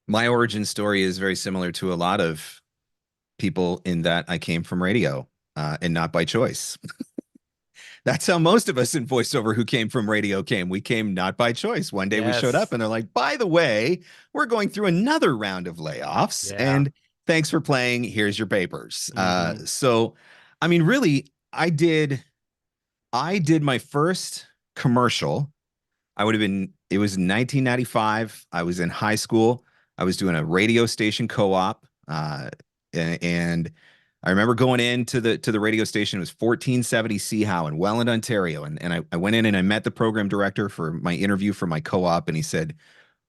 My origin story is very similar to a lot of people in that I came from radio and not by choice. That's how most of us in voiceover who came from radio came. We came not by choice. One day we showed up Yes. and they're like, by the way, we're going through another round of layoffs. Yeah. And thanks for playing. Here's your papers. Hmm. I mean, really, I did my first commercial. It was 1995. I was in high school. I was doing a radio station co-op. And I remember going into the radio station. It was 1470 Seahow in Welland, Ontario. And I went in and I met the program director for my interview for my co-op. And he said,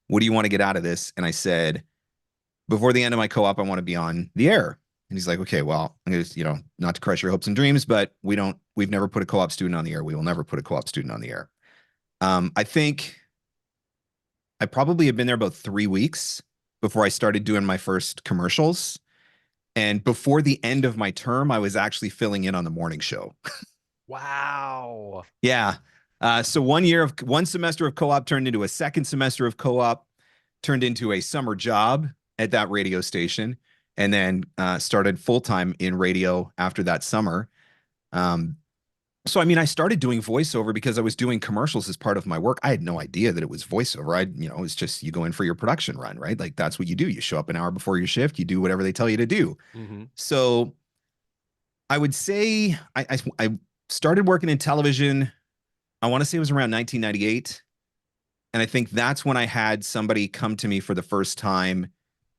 "What do you want to get out of this?" And I said, "Before the end of my co-op, I want to be on the air." And he's like, "Okay, well, I'm gonna, not to crush your hopes and dreams, but we've never put a co-op student on the air. We will never put a co-op student on the air." I think I probably had been there about 3 weeks before I started doing my first commercials. And before the end of my term, I was actually filling in on the morning show. Wow. Yeah. So one semester of co-op turned into a second semester of co-op, turned into a summer job at that radio station, and then started full time in radio after that summer. Um, So, I mean, I started doing voiceover because I was doing commercials as part of my work. I had no idea that it was voiceover. It's just you go in for your production run, right? Like that's what you do. You show up an hour before your shift, you do whatever they tell you to do. Hmm. So, I would say I started working in television. I want to say it was around 1998. And I think that's when I had somebody come to me for the first time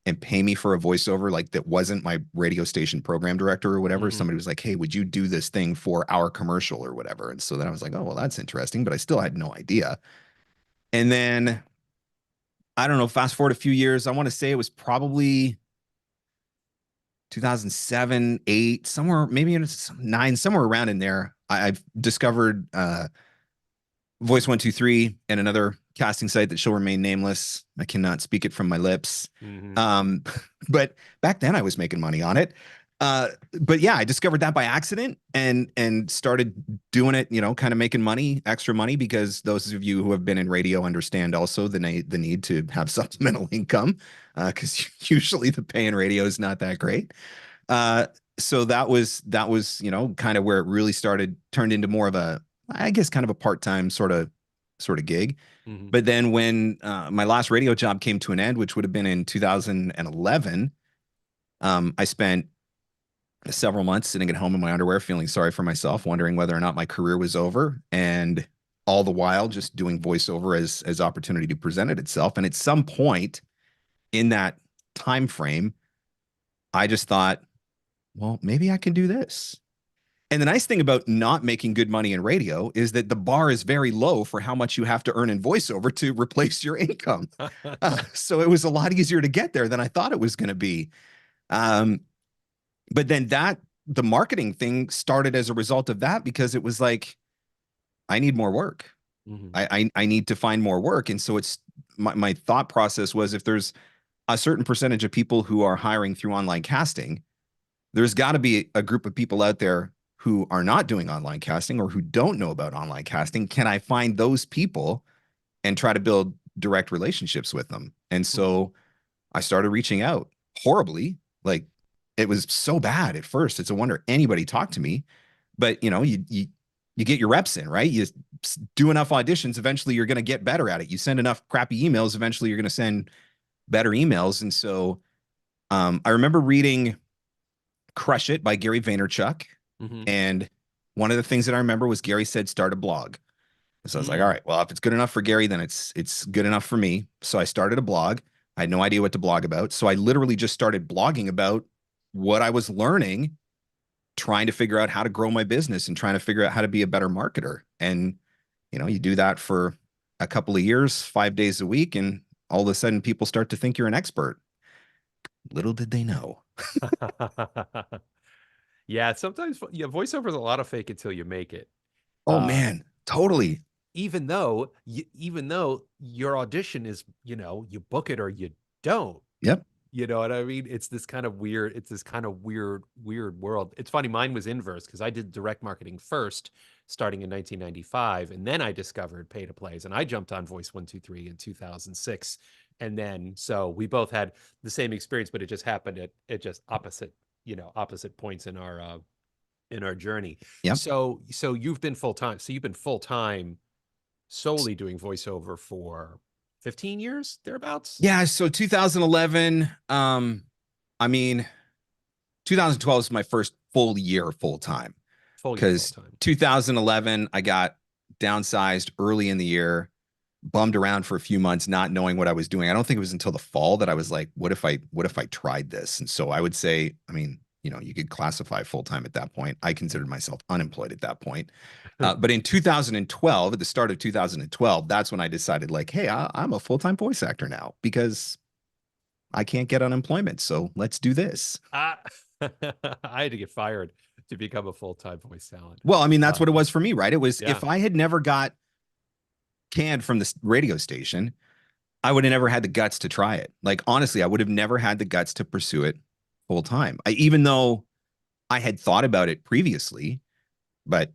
and pay me for a voiceover, like that wasn't my radio station program director or whatever. Hmm. Somebody was like, "Hey, would you do this thing for our commercial or whatever?" And so then I was like, "Oh, well, that's interesting," but I still had no idea. And then I don't know, fast forward a few years, I want to say it was probably 2007, 8, somewhere, maybe in 9, somewhere around in there. I've discovered Voice 123 and another casting site that shall remain nameless. I cannot speak it from my lips. Hmm. Um, but back then I was making money on it. But yeah, I discovered that by accident and started doing it, kind of making money, extra money, because those of you who have been in radio understand also the need to have supplemental income, because usually the pay in radio is not that great. Uh, so that was kind of where it really started turned into more of a, I guess, kind of a part-time sort of gig. Hmm. But then when my last radio job came to an end, which would have been in 2011, I spent several months sitting at home in my underwear, feeling sorry for myself, wondering whether or not my career was over, and all the while just doing voiceover as opportunity presented itself. And at some point in that time frame, I just thought, well, maybe I can do this. And the nice thing about not making good money in radio is that the bar is very low for how much you have to earn in voiceover to replace your income. So it was a lot easier to get there than I thought it was going to be. Um, but then the marketing thing started as a result of that, because it was like, I need more work. Hmm. I need to find more work. And so it's my thought process was, if there's a certain percentage of people who are hiring through online casting, there's got to be a group of people out there who are not doing online casting or who don't know about online casting. Can I find those people and try to build direct relationships with them? And so I started reaching out horribly. Like, it was so bad at first. It's a wonder anybody talked to me. But you get your reps in, right? You do enough auditions, eventually you're going to get better at it. You send enough crappy emails, eventually you're going to send better emails. And so I remember reading Crush It by Gary Vaynerchuk. Hmm. And one of the things that I remember was Gary said, start a blog. So I was like, all Hmm. right, well, if it's good enough for Gary, then it's good enough for me. So I started a blog. I had no idea what to blog about. So I literally just started blogging about what I was learning, trying to figure out how to grow my business and trying to figure out how to be a better marketer. And, you do that for a couple of years, 5 days a week, and all of a sudden people start to think you're an expert. Little did they know. Yeah, sometimes yeah, voiceover is a lot of fake it till you make it. Oh Uh, man, totally. even though your audition is, you book it or you don't. Yep. You know what I mean? It's this kind of weird world. It's funny, mine was inverse because I did direct marketing first, starting in 1995, and then I discovered pay to plays, and I jumped on Voice 123 in 2006 And then so we both had the same experience, but it just happened at just opposite, opposite points in our journey. Yep. So you've been full time. So you've been full time solely doing voiceover for 15 years thereabouts. Yeah. So 2011, I mean, 2012 is my first full year full time Full year full because time. 2011, I got downsized early in the year, bummed around for a few months, not knowing what I was doing. I don't think it was until the fall that I was like, what if I tried this? And so I would say, I mean, you could classify full time at that point. I considered myself unemployed at that point. But in 2012, at the start of 2012, that's when I decided, like, hey, I'm a full time voice actor now because I can't get unemployment. So let's do this. I I had to get fired to become a full time voice talent. Well, I mean, that's Uh, what it was for me, right? It was yeah. if I had never got canned from the radio station, I would have never had the guts to try it. Like, honestly, I would have never had the guts to pursue it full time. Even though I had thought about it previously, but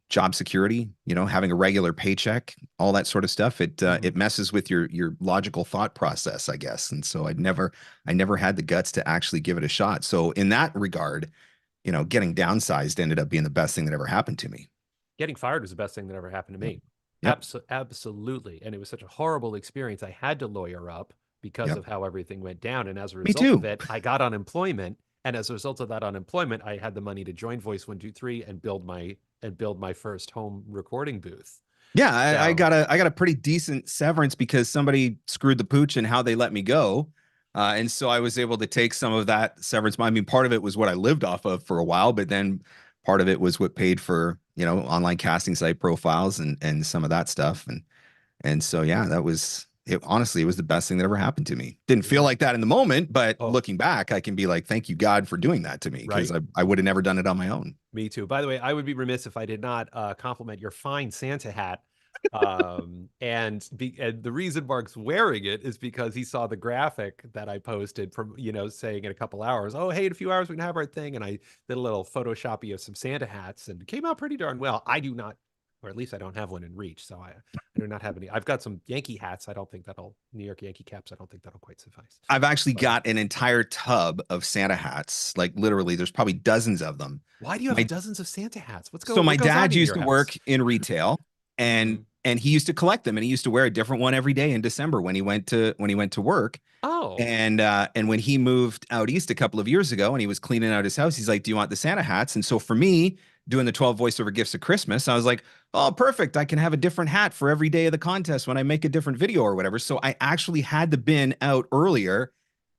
job security, having a regular paycheck, all that sort of stuff, it messes with your logical thought process, I guess. And so I never had the guts to actually give it a shot. So in that regard, getting downsized ended up being the best thing that ever happened to me. Getting fired was the best thing that ever happened to Yep. me. Yep. Absolutely. And it was such a horrible experience. I had to lawyer up because Yep. of how everything went down. And as a Me result of too. it, I got unemployment. And as a result of that unemployment, I had the money to join Voice 123 and build my first home recording booth. Yeah, I So, got a pretty decent severance because somebody screwed the pooch in how they let me go. And so I was able to take some of that severance. I mean, part of it was what I lived off of for a while, but then part of it was what paid for, online casting site profiles and some of that stuff. And so yeah, that was it. Honestly, it was the best thing that ever happened to me. Didn't feel yeah. like that in the moment, but Oh, looking back, I can be like, thank you, God, for doing that to me because right. I would have never done it on my own. Me too. By the way, I would be remiss if I did not compliment your fine Santa hat. And the reason Mark's wearing it is because he saw the graphic that I posted from, saying in a couple hours, oh, hey, in a few hours we can have our thing. And I did a little Photoshoppy of some Santa hats and it came out pretty darn well. I do not, or at least I don't have one in reach. So I do not have any. I've got some Yankee hats. I don't think that'll, New York Yankee caps. I don't think that'll quite suffice. I've actually But got an entire tub of Santa hats. Like literally, there's probably dozens of them. why do you have My dozens of Santa hats? so What my goes on dad in used your to house? work in retail, and Hmm. and he used to collect them, and he used to wear a different one every day in December when he went to work. Oh, And when he moved out east a couple of years ago and he was cleaning out his house, he's like, "Do you want the Santa hats?" And so for me, doing the 12 voiceover gifts of Christmas, I was like, "Oh, perfect. I can have a different hat for every day of the contest when I make a different video or whatever." So I actually had the bin out earlier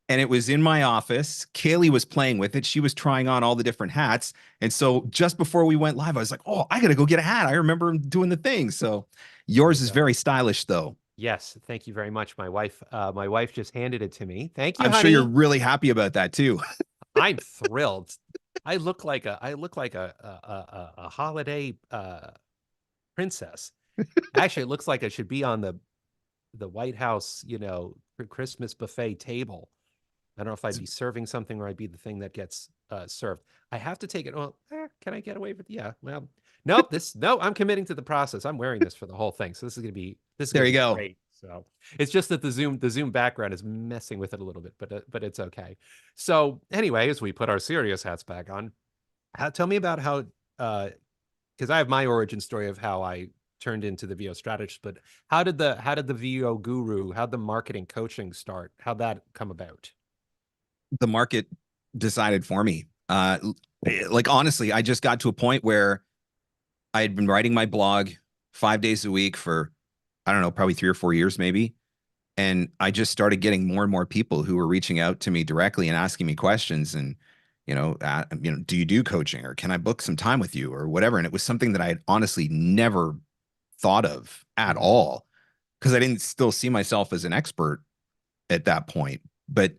and it was in my office. Kaylee was playing with it. She was trying on all the different hats. And so just before we went live, I was like, "Oh, I got to go get a hat. I remember doing the thing." So there yours you is go. very stylish though. Yes, thank you very much. My wife just handed it to me. Thank you, I'm sure you're honey. really happy about that too. I'm thrilled. I look like a holiday princess. Actually, it looks like I should be on the White House, Christmas buffet table. I don't know if I'd be serving something or I'd be the thing that gets served. I have to take it. Oh, can I get away with? Yeah. Well, nope. No. I'm committing to the process. I'm wearing this for the whole thing. So this is There gonna you be go. great. So it's just that the Zoom background is messing with it a little bit, but it's okay. So anyway, as we put our serious hats back on, tell me about how because I have my origin story of how I turned into the VO strategist, but how did the VO guru, how'd the marketing coaching start? How'd that come about? The market decided for me. Like honestly, I just got to a point where I had been writing my blog 5 days a week for, I don't know, probably 3 or 4 years maybe. And I just started getting more and more people who were reaching out to me directly and asking me questions and, do you do coaching or can I book some time with you or whatever? And it was something that I had honestly never thought of at Mhm. all because I didn't still see myself as an expert at that point. But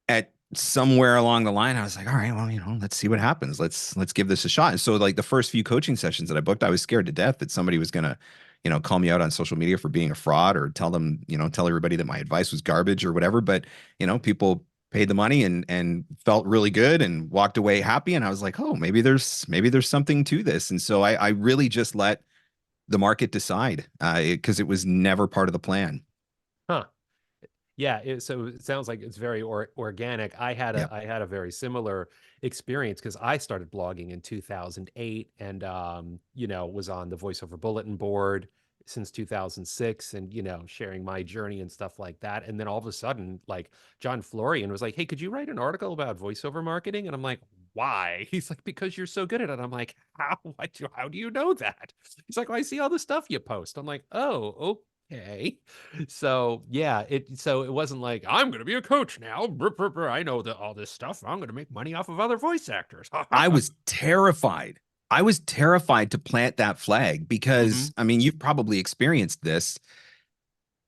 at somewhere along the line, I was like, all right, well, let's see what happens. Let's give this a shot. And so like the first few coaching sessions that I booked, I was scared to death that somebody was gonna, call me out on social media for being a fraud or tell everybody that my advice was garbage or whatever. But people paid the money and felt really good and walked away happy. And I was like, oh, maybe there's something to this. And so I really just let the market decide because it was never part of the plan. Huh. Yeah, so it sounds like it's very organic. Yep. I had a very similar experience because I started blogging in 2008 and you know, was on the voiceover bulletin board since 2006 and you know, sharing my journey and stuff like that. And then all of a sudden, like John Florian was like, "Hey, could you write an article about voiceover marketing?" And I'm like, "Why?" He's like, "Because you're so good at it." I'm like, how do you know that?" He's like, "Well, I see all the stuff you post." I'm like, "Oh, okay." So yeah, it wasn't like I'm going to be a coach now. I know all this stuff. I'm going to make money off of other voice actors. I was terrified. I was terrified to plant that flag because, Hmm. I mean, you've probably experienced this.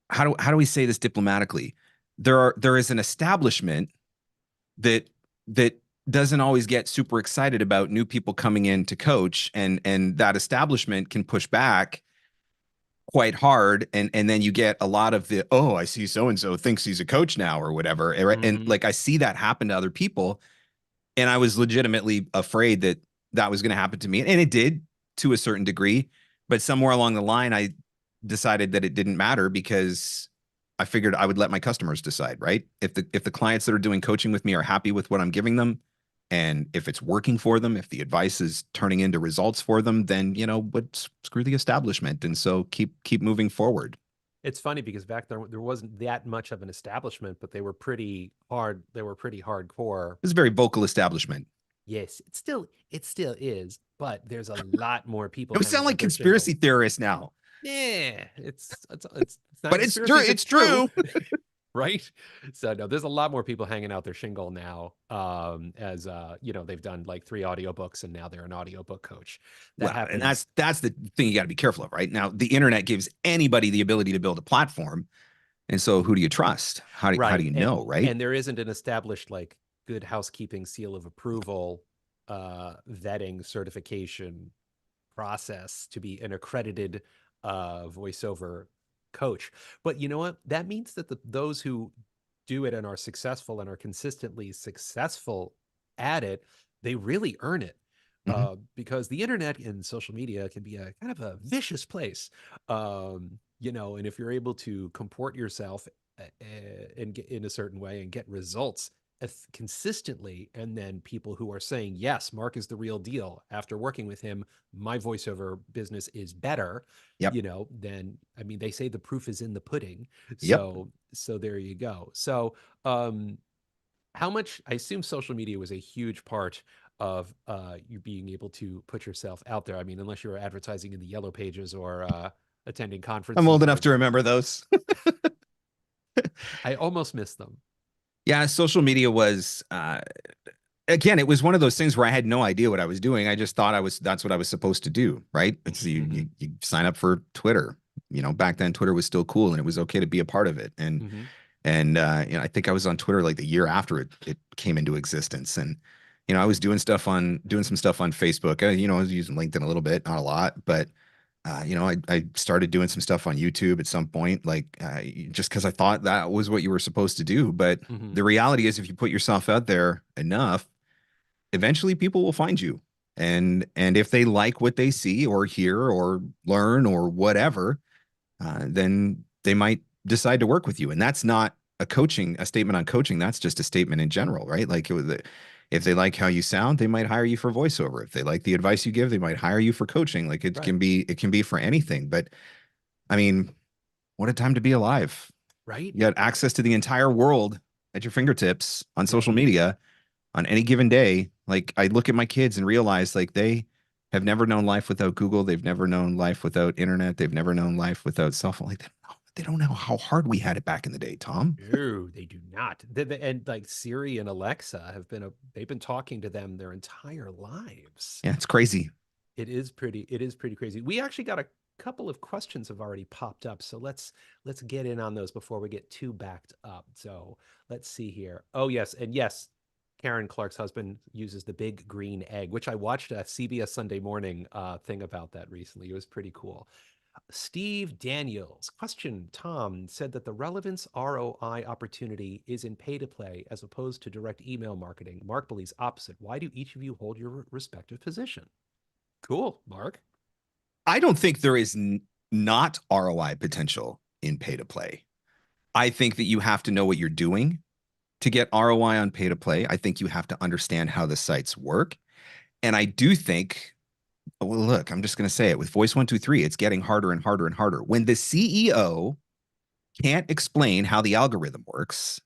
How do we say this diplomatically? There is an establishment that that doesn't always get super excited about new people coming in to coach, and that establishment can push back quite hard, and then you get a lot of the, oh, I see so and so thinks he's a coach now or whatever, and Hmm. like I see that happen to other people, and I was legitimately afraid that that was going to happen to me, and it did to a certain degree. But somewhere along the line, I decided that it didn't matter because I figured I would let my customers decide. Right? If the clients that are doing coaching with me are happy with what I'm giving them, and if it's working for them, if the advice is turning into results for them, then but screw the establishment, and so keep moving forward. It's funny because back there wasn't that much of an establishment, but they were pretty hard. They were pretty hardcore. It's a very vocal establishment. Yes, it still is, but there's a lot more people It would hanging sound out like their shingle. conspiracy theorists now, Yeah, it's not but it's true. conspiracy if it's It's true. true. Right? So no, there's a lot more people hanging out their shingle now. As you know, they've done like 3 audiobooks and now they're an audiobook coach. That Well, and happens, that's the thing you got to be careful of, right? Now, the internet gives anybody the ability to build a platform, and so who do you trust? How do right? you know, right? And there isn't an established like good housekeeping seal of approval, vetting certification process to be an accredited voiceover coach. But you know what? That means that those who do it and are successful and are consistently successful at it, they really earn it. Hmm. Because the internet and social media can be a kind of a vicious place, you know. And if you're able to comport yourself and get in a certain way and get results consistently, and then people who are saying, yes, Mark is the real deal. After working with him, my voiceover business is better, Yep. you know, then I mean, they say the proof is in the pudding. Yep. So there you go. So um how much, I assume social media was a huge part of you being able to put yourself out there. I mean, unless you're advertising in the yellow pages or attending I'm conferences old enough where to remember those. I almost missed them. Yeah, social media was again, it was one of those things where I had no idea what I was doing. I just thought that's what I was supposed to do, right? It's you, Hmm. you, you sign up for Twitter. Back then Twitter was still cool and it was okay to be a part of it. And Hmm. and I think I was on Twitter like the year after it came into existence. And I was doing some stuff on Facebook. I was using LinkedIn a little bit, not a lot, but I started doing some stuff on YouTube at some point, like just because I thought that was what you were supposed to do. But Hmm. the reality is, if you put yourself out there enough, eventually people will find you. And if they like what they see or hear or learn or whatever, then they might decide to work with you. And that's not a statement on coaching. That's just a statement in general, right? Like if they like how you sound, they might hire you for voiceover. If they like the advice you give, they might hire you for coaching. Like Right. it can be for anything. But I mean, what a time to be alive. Right. You got access to the entire world at your fingertips on Yep. social media on any given day. Like I look at my kids and realize like they have never known life without Google. They've never known life without internet. They've never known life without cell phone. Like they don't know how hard we had it back in the day, Tom. No, they do not. And like Siri and Alexa they've been talking to them their entire lives. Yeah, it's crazy. It is pretty crazy. We actually got a couple of questions have already popped up. So let's get in on those before we get too backed up. So let's see here. Oh yes, and yes, Karen Clark's husband uses the big green egg, which I watched a CBS Sunday Morning thing about that recently. It was pretty cool. Steve Daniels, question, Tom said that the relevance ROI opportunity is in pay to play as opposed to direct email marketing. Mark believes opposite. Why do each of you hold your respective position? Cool, Mark. I don't think there is not ROI potential in pay to play. I think that you have to know what you're doing to get ROI on pay to play. I think you have to understand how the sites work. And I do think, well, look, I'm just going to say it with Voice 123, it's getting harder and harder and harder. When the CEO can't explain how the algorithm works,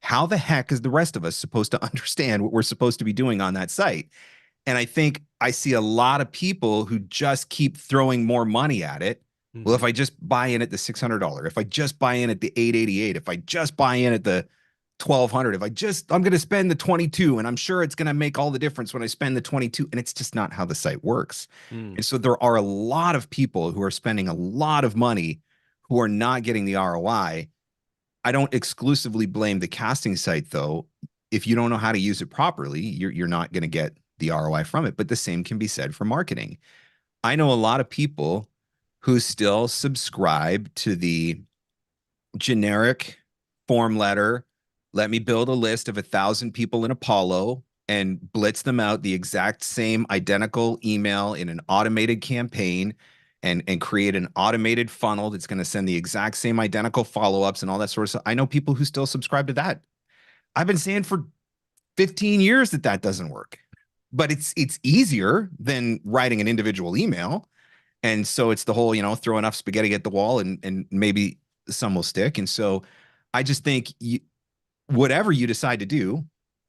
how the heck is the rest of us supposed to understand what we're supposed to be doing on that site? And I think I see a lot of people who just keep throwing more money at it. Well, if Hmm. I just buy in at the $600, if I just buy in at the 888, if I just buy in at the 1200, if I'm going to spend the 22 and I'm sure it's going to make all the difference when I spend the 22, and it's just not how the site works. Mm. And so there are a lot of people who are spending a lot of money who are not getting the ROI. I don't exclusively blame the casting site though. If you don't know how to use it properly, you're not going to get the ROI from it. But the same can be said for marketing. I know a lot of people who still subscribe to the generic form letter. Let me build a list of 1,000 people in Apollo and blitz them out the exact same identical email in an automated campaign and create an automated funnel that's going to send the exact same identical follow-ups and all that sort of stuff. I know people who still subscribe to that. I've been saying for 15 years that that doesn't work. But it's easier than writing an individual email. And so it's the whole, throw enough spaghetti at the wall and maybe some will stick. And so I just think whatever you decide to do,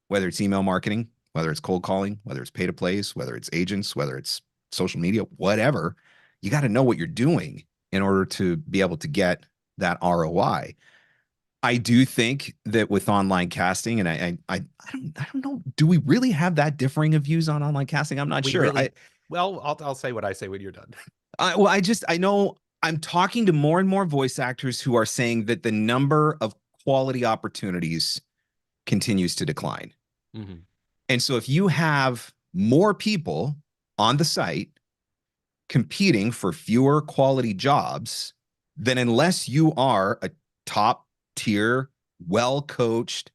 whether it's email marketing, whether it's cold calling, whether it's pay to plays, whether it's agents, whether it's social media, whatever, you got to know what you're doing in order to be able to get that ROI. I do think that with online casting, and I don't know, do we really have that differing of views on online casting? I'm not We sure. really, well, I'll say what I say when you're done. Well, I know I'm talking to more and more voice actors who are saying that the number of quality opportunities continues to decline. Hmm. And so if you have more people on the site competing for fewer quality jobs, then unless you are a top tier, well coached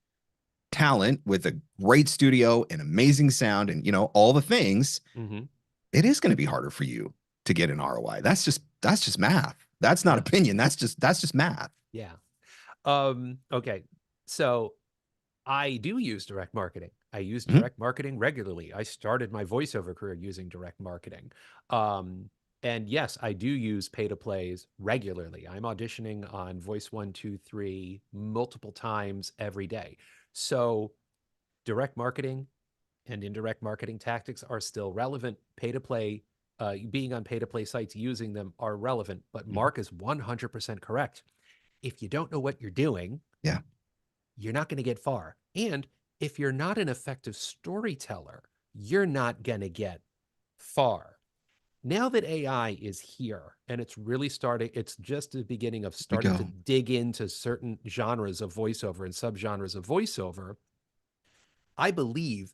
talent with a great studio and amazing sound and all the things, Hmm. it is going to be harder for you to get an ROI. That's just math. That's not Yeah. opinion. That's just math. Yeah. Okay. So I do use direct marketing. I use Mhm. direct marketing regularly. I started my voiceover career using direct marketing. Um, and yes, I do use pay to plays regularly. I'm auditioning on Voice 123 multiple times every day. So direct marketing and indirect marketing tactics are still relevant. Pay to play, being on pay to play sites, using them are relevant. But Mhm. Mark is 100% correct. If you don't know what you're doing, Yeah. you're not going to get far. And if you're not an effective storyteller, you're not going to get far. Now that AI is here and it's really starting, it's just the beginning of We starting to go. dig into certain genres of voiceover and subgenres of voiceover. I believe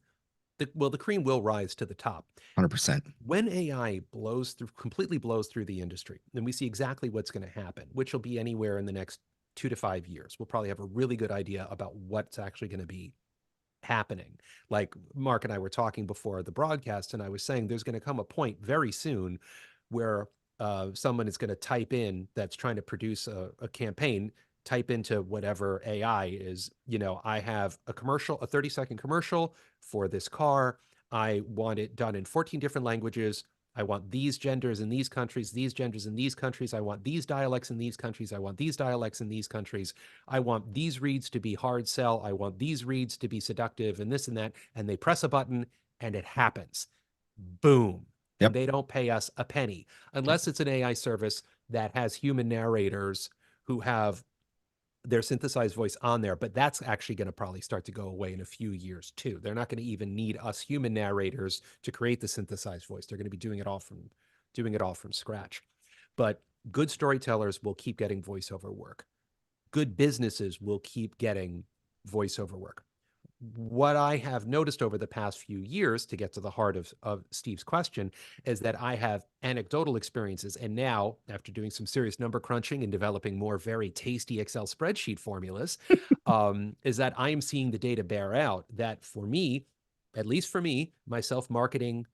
that, well, the cream will rise to the top. 100%. When AI completely blows through the industry, then we see exactly what's going to happen, which will be anywhere in the next 2 to 5 years. We'll probably have a really good idea about what's actually going to be happening. Like Mark and I were talking before the broadcast, and I was saying there's going to come a point very soon where someone is going to type in that's trying to produce a campaign, type into whatever AI is, I have a commercial, a 30-second commercial for this car. I want it done in 14 different languages. I want these genders in these countries, these genders in these countries. I want these dialects in these countries. I want these dialects in these countries. I want these reads to be hard sell. I want these reads to be seductive and this and that. And they press a button and it happens. Boom. And Yep. they don't pay us a penny unless it's an AI service that has human narrators who have their synthesized voice on there, but that's actually going to probably start to go away in a few years too. They're not going to even need us human narrators to create the synthesized voice. They're going to be doing it all from scratch. But good storytellers will keep getting voiceover work. Good businesses will keep getting voiceover work. What I have noticed over the past few years, to get to the heart of Steve's question, is that I have anecdotal experiences. And now, after doing some serious number crunching and developing more very tasty Excel spreadsheet formulas, is that I am seeing the data bear out that for me, at least for me, my self-marketing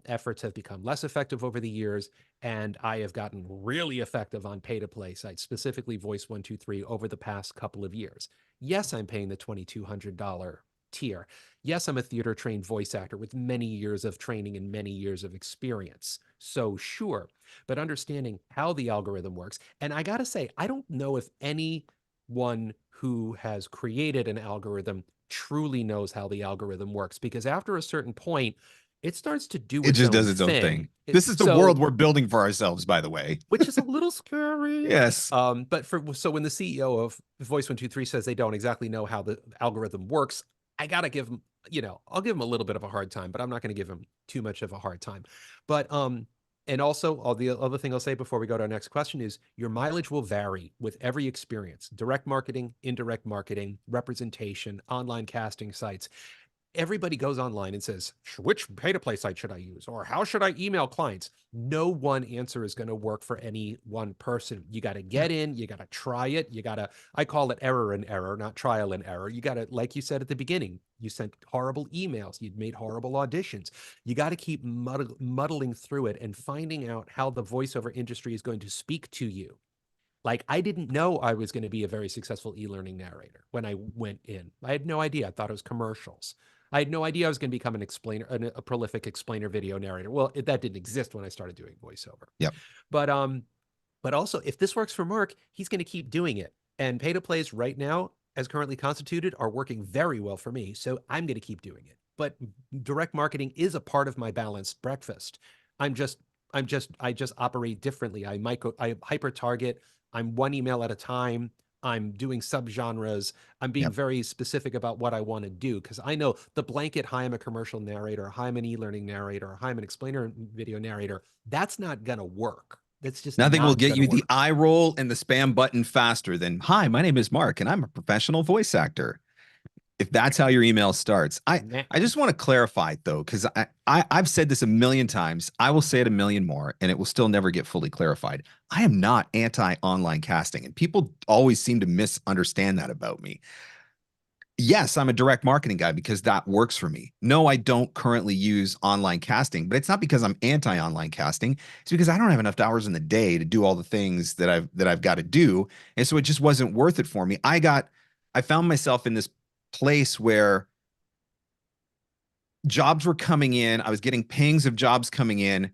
efforts have become less effective over the years, and I have gotten really effective on pay-to-play sites, specifically Voice 123, over the past couple of years. Yes, I'm paying the $2,200 tier. Yes, I'm a theater trained voice actor with many years of training and many years of experience. So, sure, but understanding how the algorithm works. And I got to say, I don't know if anyone who has created an algorithm truly knows how the algorithm works, because after a certain point, it starts to do It its just own does its own thing. thing. This is the world So, we're building for ourselves, by the way. which is a little scary. Yes. But so when the CEO of Voice 123 says they don't exactly know how the algorithm works, I gotta give him, I'll give him a little bit of a hard time, but I'm not going to give him too much of a hard time. But and also, all the other thing I'll say before we go to our next question is your mileage will vary with every experience: direct marketing, indirect marketing, representation, online casting sites. Everybody goes online and says, which pay to play site should I use? Or how should I email clients? No one answer is going to work for any one person. You got to Yeah. get in, you got to try it. I call it error and error, not trial and error. You got to, like you said at the beginning, you sent horrible emails, you'd made horrible auditions. You got to keep muddling through it and finding out how the voiceover industry is going to speak to you. Like, I didn't know I was going to be a very successful e-learning narrator when I went in. I had no idea. I thought it was commercials. I had no idea I was going to become an explainer, a prolific explainer video narrator. Well, that didn't exist when I started doing voiceover. Yep. But but also, if this works for Mark, he's going to keep doing it. And pay to plays right now, as currently constituted, are working very well for me. So I'm going to keep doing it. But direct marketing is a part of my balanced breakfast. I'm just I just operate differently. I hyper target. I'm one email at a time. I'm doing subgenres. I'm being Yep. very specific about what I want to do, because I know the blanket, hi, I'm a commercial narrator, hi, I'm an e-learning narrator, hi, I'm an explainer video narrator, that's not going to work. That's just Nothing will not get going to you the work. eye roll and the spam button faster than, hi, my name is Mark and I'm a professional voice actor. If that's how your email starts. Nah. I just want to clarify though, because I've said this a million times. I will say it a million more, and it will still never get fully clarified. I am not anti-online casting, and people always seem to misunderstand that about me. Yes, I'm a direct marketing guy because that works for me. No, I don't currently use online casting, but it's not because I'm anti-online casting. It's because I don't have enough hours in the day to do all the things that I've got to do. And so it just wasn't worth it for me. I found myself in this place where jobs were coming in. I was getting pings of jobs coming in,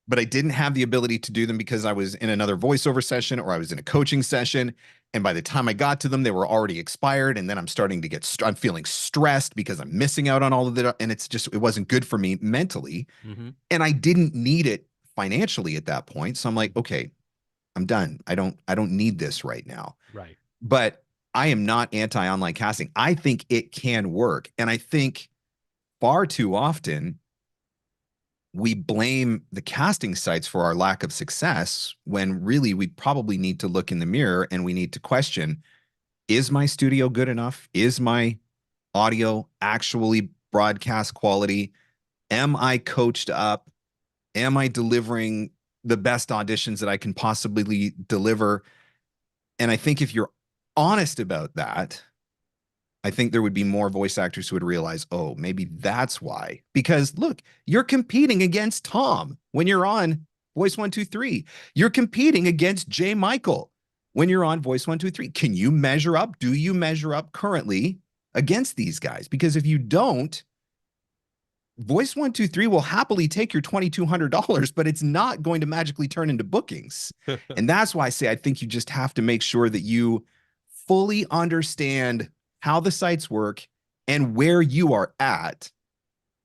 but I didn't have the ability to do them because I was in another voiceover session or I was in a coaching session. And by the time I got to them, they were already expired. And then I'm starting to I'm feeling stressed because I'm missing out on all of it. And it wasn't good for me mentally. Mm-hmm. And I didn't need it financially at that point. So I'm like, okay, I'm done. I don't need this right now. Right. But I am not anti-online casting. I think it can work. And I think far too often we blame the casting sites for our lack of success when really we probably need to look in the mirror and we need to question, is my studio good enough? Is my audio actually broadcast quality? Am I coached up? Am I delivering the best auditions that I can possibly deliver? And I think if you're honest about that, I think there would be more voice actors who would realize, oh, maybe that's why. Because look, you're competing against Tom when you're on Voice 123. You're competing against J. Michael when you're on Voice 123. Can you measure up? Do you measure up currently against these guys? Because if you don't, Voice 123 will happily take your $2,200, but it's not going to magically turn into bookings. And that's why I say I think you just have to make sure that you fully understand how the sites work and where you are at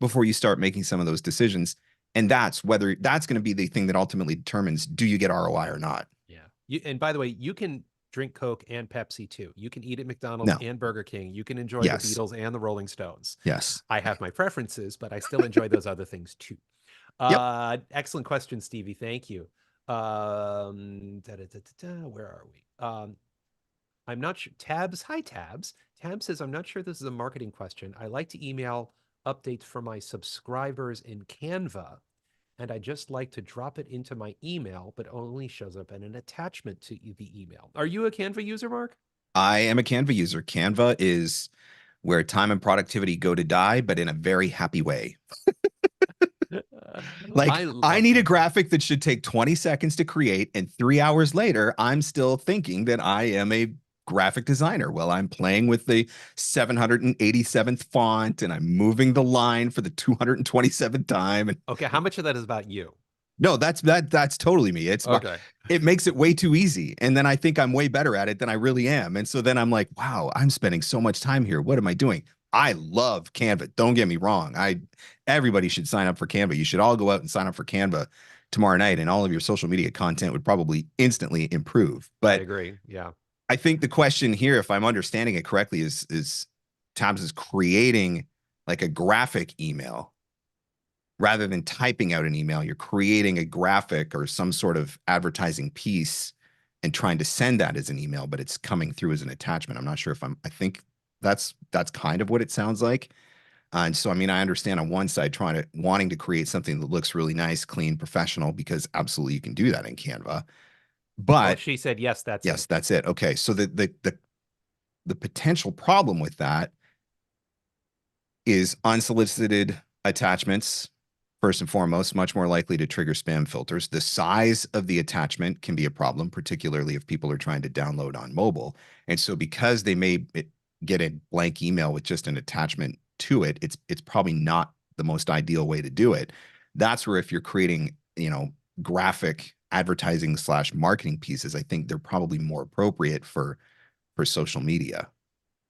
before you start making some of those decisions. And that's whether that's going to be the thing that ultimately determines, do you get ROI or not? Yeah. And by the way, you can drink Coke and Pepsi too. You can eat at McDonald's No. and Burger King. You can enjoy the Yes. Beatles and the Rolling Stones. Yes. I have my preferences, but I still enjoy those other things too. Yep. Excellent question, Stevie. Thank you. Where are we? I'm not sure. Tabs. Hi, Tabs. Tabs says, I'm not sure this is a marketing question. I like to email updates for my subscribers in Canva, and I just like to drop it into my email, but only shows up in an attachment to the email. Are you a Canva user, Mark? I am a Canva user. Canva is where time and productivity go to die, but in a very happy way. Like, I I love need a Canva. graphic that should take 20 seconds to create, and 3 hours later, I'm still thinking that I am a graphic designer. Well, I'm playing with the 787th font and I'm moving the line for the 227th time. And Okay, how much of that is about you? no, that's totally me. Okay. It makes it way too easy. And then I think I'm way better at it than I really am. And so then I'm like, wow, I'm spending so much time here. What am I doing? I love Canva. Don't get me wrong. Everybody should sign up for Canva. You should all go out and sign up for Canva tomorrow night, and all of your social media content would probably instantly improve. I But agree. Yeah. I think the question here, if I'm understanding it correctly, is Tabs is creating like a graphic email rather than typing out an email. You're creating a graphic or some sort of advertising piece and trying to send that as an email, but it's coming through as an attachment. I'm not sure if I think that's kind of what it sounds like. And so, I mean, I understand on one side wanting to create something that looks really nice, clean, professional, because absolutely you can do that in Canva. Oh, But she said yes, that's yes, it. that's it. Okay. So the potential problem with that is unsolicited attachments, first and foremost, much more likely to trigger spam filters. The size of the attachment can be a problem, particularly if people are trying to download on mobile. And so because they may get a blank email with just an attachment to it, it's probably not the most ideal way to do it. That's where if you're creating, graphic advertising slash marketing pieces, I think they're probably more appropriate for social media.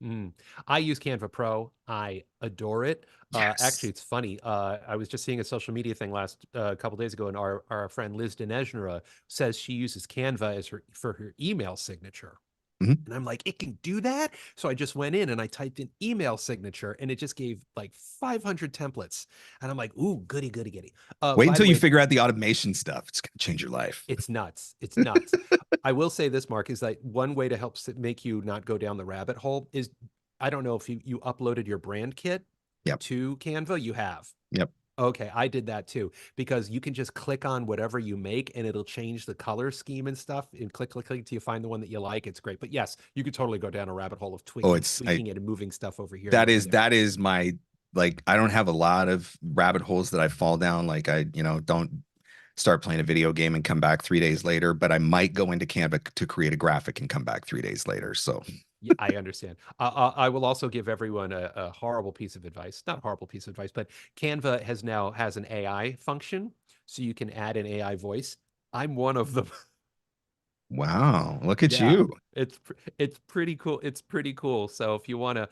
Mm. I use Canva Pro. I adore it. Actually, Yes. it's funny. I was just seeing a social media thing last couple days ago, and our friend Liz Dinesnera says she uses Canva as her for her email signature. Mhm. And I'm like, it can do that. So I just went in and I typed in email signature, and it just gave like 500 templates. And I'm like, ooh, goody, goody, goody. Wait By the until you way, figure out the automation stuff. It's going to change your life. it's nuts. It's nuts. I will say this, Mark, is that one way to help make you not go down the rabbit hole is I don't know if you uploaded your brand kit Yep. to Canva. You have. Yep. Okay, I did that too because you can just click on whatever you make and it'll change the color scheme and stuff and click, click, click till you find the one that you like. It's great. But yes, you could totally go down a rabbit hole of Oh, tweaking it and moving stuff over here and that over is there. that is my, like, I don't have a lot of rabbit holes that I fall down. Like, I, don't start playing a video game and come back 3 days later, but I might go into Canva to create a graphic and come back 3 days later. So, Yeah, I understand. I will also give everyone a horrible piece of advice. Not a horrible piece of advice, but Canva has an AI function, so you can add an AI voice. I'm one of them. wow, look at Yeah, you. it's pretty cool. It's pretty cool. So if you wanna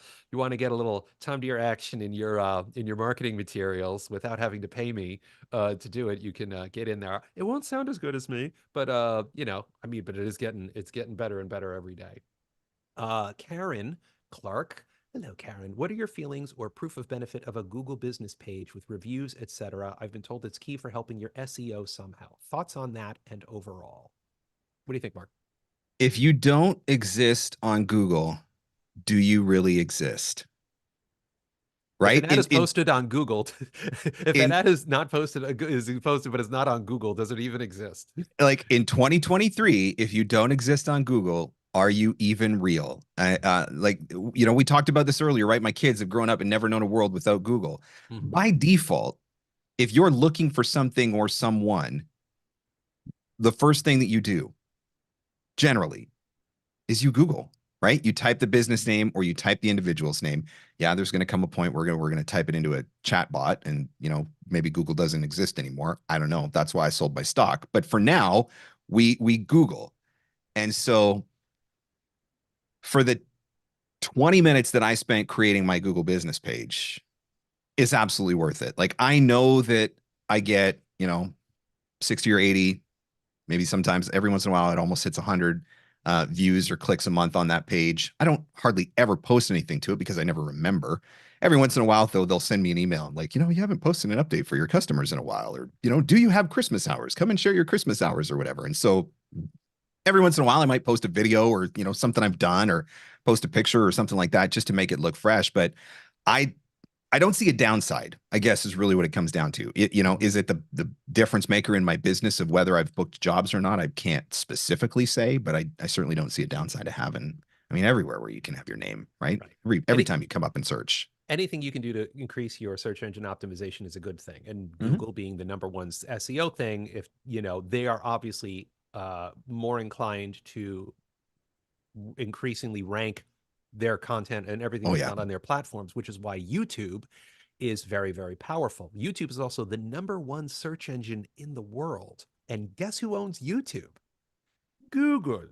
get a little time to your action in your marketing materials without having to pay me to do it, you can get in there. It won't sound as good as me, but I mean, but it's getting better and better every day. Karen Clark. Hello, Karen. What are your feelings or proof of benefit of a Google business page with reviews, etc.? I've been told it's key for helping your SEO somehow. Thoughts on that and overall? What do you think, Mark? If you don't exist on Google, do you really exist? If an Right? ad is posted on Google, if an In ad is not posted, is posted but it's not on Google, does it even exist? like in 2023, if you don't exist on Google, are you even real? Like, we talked about this earlier, right? My kids have grown up and never known a world without Google. Mhm. By default, if you're looking for something or someone, the first thing that you do generally is you Google, right? You type the business name or you type the individual's name. Yeah, there's going to come a point where we're going to type it into a chat bot, and maybe Google doesn't exist anymore. I don't know. That's why I sold my stock. But for now, we Google. And so for the 20 minutes that I spent creating my Google business page, is absolutely worth it. Like, I know that I get, 60 or 80, maybe sometimes every once in a while it almost hits 100 views or clicks a month on that page. I don't hardly ever post anything to it because I never remember. Every once in a while, though, they'll send me an email like, you haven't posted an update for your customers in a while, or, do you have Christmas hours? Come and share your Christmas hours or whatever. And so every once in a while, I might post a video or, something I've done, or post a picture or something like that just to make it look fresh. But I I don't see a downside, I guess, is really what it comes down to. Is it the difference maker in my business of whether I've booked jobs or not? I can't specifically say, but I certainly don't see a downside to having I mean, everywhere where you can have your name, right? Right. Every time you come up in search. Anything you can do to increase your search engine optimization is a good thing. And Hmm. Google being the number one SEO thing, if they are obviously more inclined to increasingly rank their content and everything Oh that's yeah. not on their platforms, which is why YouTube is very, very powerful. YouTube is also the number one search engine in the world. And guess who owns YouTube? Google.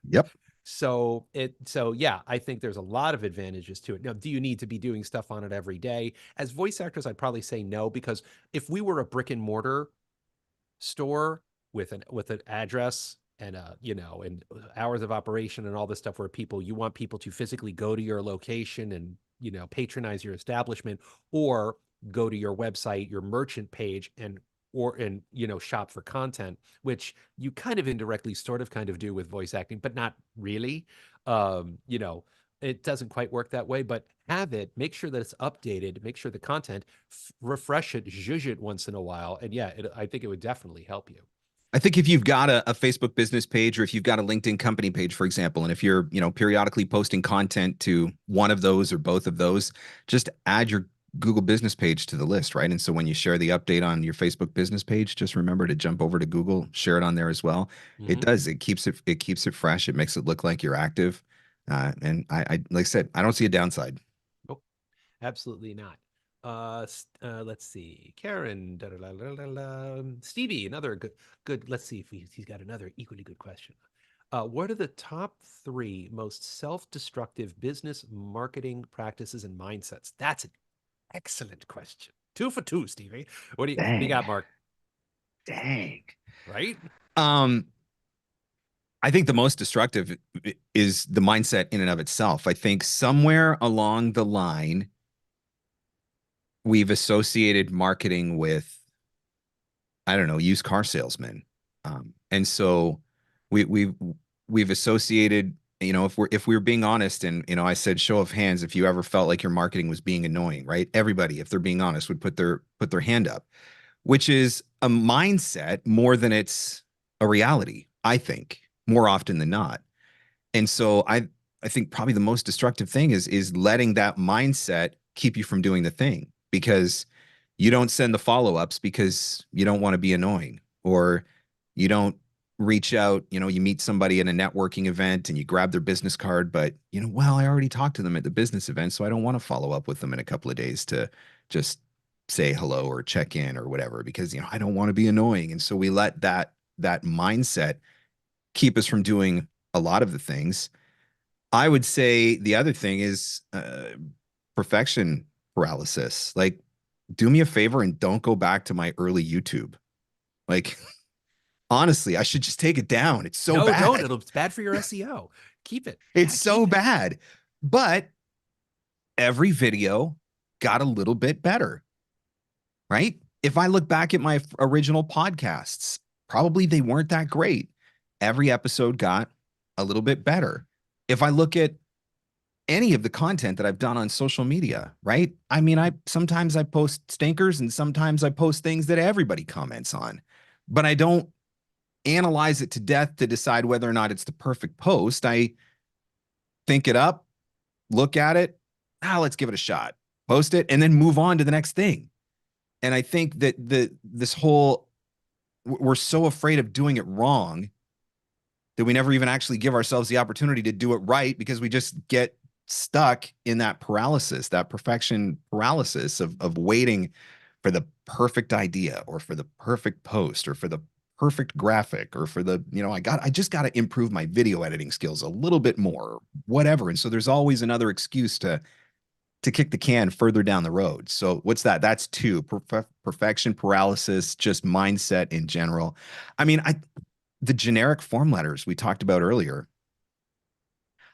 Yep. So yeah, I think there's a lot of advantages to it. Now, do you need to be doing stuff on it every day? As voice actors, I'd probably say no, because if we were a brick and mortar store with an address and and hours of operation and all this stuff, where you want people to physically go to your location and patronize your establishment, or go to your website, your merchant page, and shop for content, which you kind of indirectly sort of kind of do with voice acting, but not really. You know, it doesn't quite work that way, but make sure that it's updated, make sure the content, refresh it, zhuzh it once in a while. And yeah, I think it would definitely help you. I think if you've got a Facebook business page, or if you've got a LinkedIn company page, for example, and if you're, periodically posting content to one of those or both of those, just add your Google business page to the list, right? And so when you share the update on your Facebook business page, just remember to jump over to Google, share it on there as well. It Mm-hmm. does. It keeps it fresh. It makes it look like you're active. And I like I said, I don't see a downside. Nope, absolutely not. Let's see. Karen, Stevie, another good. Let's see if he's got another equally good question. What are the top three most self-destructive business marketing practices and mindsets? That's an excellent question. Two for two, Stevie. What do you Dang, got, Mark? dang. Right? Um, I think the most destructive is the mindset in and of itself. I think somewhere along the line, we've associated marketing with, I don't know, used car salesmen. And so we we've associated, if we're being honest, and I said show of hands if you ever felt like your marketing was being annoying, right? Everybody, if they're being honest, would put their hand up, which is a mindset more than it's a reality, I think, more often than not. And so I think probably the most destructive thing is letting that mindset keep you from doing the thing, because you don't send the follow-ups because you don't want to be annoying, or you don't reach out, you meet somebody at a networking event and you grab their business card, but well, I already talked to them at the business event, so I don't want to follow up with them in a couple of days to just say hello or check in or whatever, because I don't want to be annoying. And so we let that mindset keep us from doing a lot of the things. I would say the other thing is perfection paralysis. Like, do me a favor and don't go back to my early YouTube. Like, honestly, I should just take it down. It's so No, don't. bad. It's bad for your SEO. Keep it. It's Yeah, so keep it. bad. But every video got a little bit better, right? If I look back at my original podcasts, probably they weren't that great. Every episode got a little bit better. If I look at any of the content that I've done on social media, right? I mean, I sometimes I post stinkers and sometimes I post things that everybody comments on, but I don't analyze it to death to decide whether or not it's the perfect post. I think it up, look at it, let's give it a shot, post it, and then move on to the next thing. And I think that this whole we're so afraid of doing it wrong that we never even actually give ourselves the opportunity to do it right, because we just get stuck in that paralysis, that perfection paralysis of waiting for the perfect idea or for the perfect post or for the perfect graphic or for the, I just got to improve my video editing skills a little bit more, whatever. And so there's always another excuse to kick the can further down the road. So what's that? That's two: perfection paralysis, just mindset in general. I mean, the generic form letters we talked about earlier,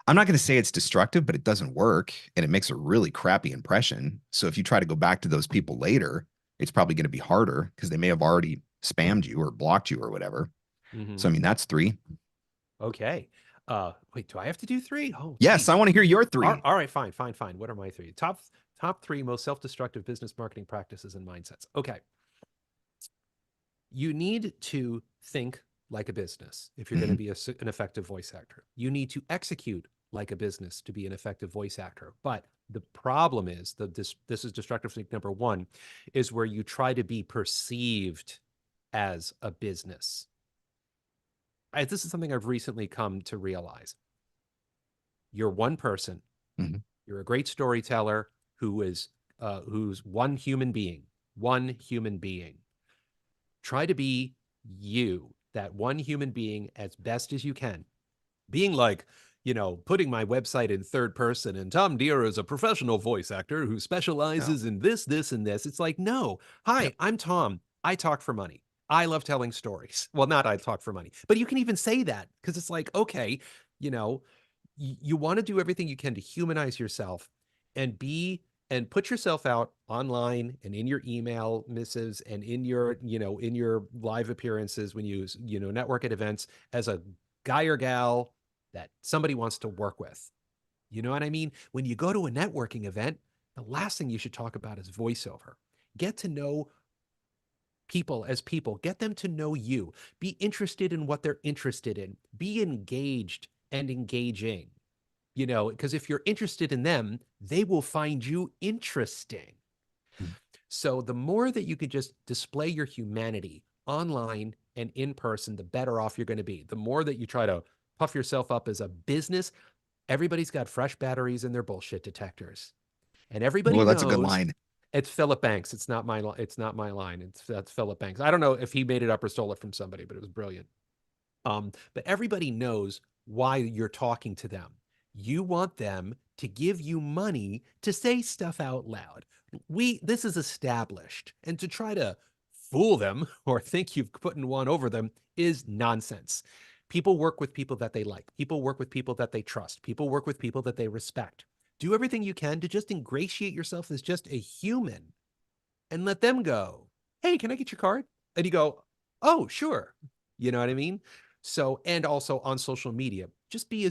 I'm not going to say it's destructive, but it doesn't work and it makes a really crappy impression. So if you try to go back to those people later, it's probably going to be harder because they may have already spammed you or blocked you or whatever. Mm-hmm. So, I mean, that's three. Okay. Wait, do I have to do three? Oh, Yes, I geez. want to hear your All three. all right, fine, fine, fine. What are my three? Top three most self-destructive business marketing practices and mindsets. Okay. You need to think like a business if you're going to Mhm. be an effective voice actor. You need to execute like a business to be an effective voice actor. But the problem is this is destructive sneak number one, is where you try to be perceived as a business. This is something I've recently come to realize. You're one person. Mhm. You're a great storyteller who's one human being. One human being. Try to be you, that one human being, as best as you can. Being like, putting my website in third person and Tom Deere is a professional voice actor who No. specializes in this, and this. It's like, no. Hi, Yep. I'm Tom. I talk for money. I love telling stories. Well, not I talk for money, but you can even say that because it's like, okay, you know, you want to do everything you can to humanize yourself and put yourself out online and in your email missives and in your live appearances when you network at events as a guy or gal that somebody wants to work with. You know what I mean? When you go to a networking event, the last thing you should talk about is voiceover. Get to know people as people, get them to know you, be interested in what they're interested in, be engaged and engaging. Because if you're interested in them, they will find you interesting. Mhm. So the more that you can just display your humanity online and in person, the better off you're going to be. The more that you try to puff yourself up as a business, everybody's got fresh batteries in their bullshit detectors. And everybody Well, that's a good knows line. it's Philip Banks. It's not my line. That's Philip Banks. I don't know if he made it up or stole it from somebody, but it was brilliant. But everybody knows why you're talking to them. You want them to give you money to say stuff out loud. This is established, and to try to fool them or think you've put one over them is nonsense. People work with people that they like. People work with people that they trust. People work with people that they respect. Do everything you can to just ingratiate yourself as just a human and let them go, hey, can I get your card? And you go, oh, sure. You know what I mean? So, and also on social media, just be,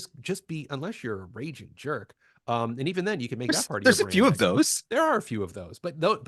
unless you're a raging jerk. And even then you can make that part of your There's a few of branding. those. There are a few of those, but no,